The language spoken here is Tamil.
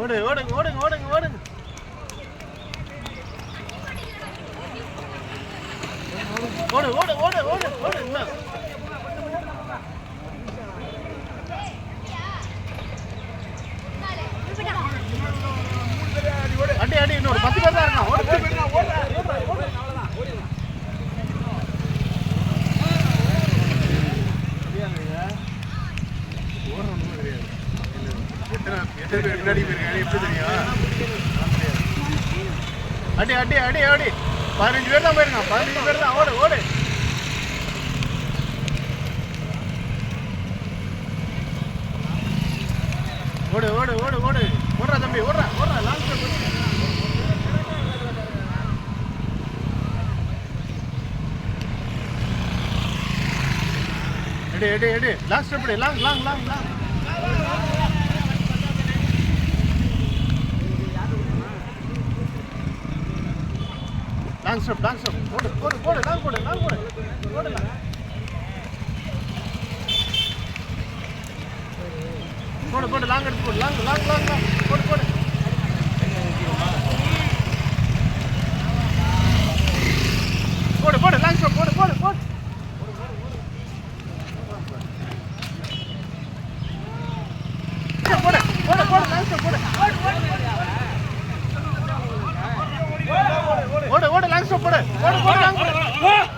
ஓடு ஓடுங்க ஓடுங்க ஓடுங்க ஓடுங்க ஓடு ஓடு ஓடு ஓடு ஓடு இன்னும் அடி அடி இன்னொரு 10 பேர் தான் இருக்கான் ஓடு அடி அடி அடி அடி 15 பேர் தான் போயிருக்கான் 15 பேர் தான் ஓடு ஓடு ஓடு ஓடு ஓடு ஓடு ஓடுறா தம்பி ஓடுறா ஓடுறா லாங் எடு எடு எடு last step long long long long long step ஓடு ஓடு ஓடு லாங் ஓடு லாங் ஓடு ஓடு போடு போடு லாங் எடுத்து போடு லாங் லாங் லாங் லாங் போடு போடு போடு போடு லாங் ஸ்டெப் போடு போடு போடு போடு போடு போடு லாங் ஸ்டெப் போடு ஓடு ஓடு லாங் ஸ்டெப் போடு போடு போடு லாங் போடு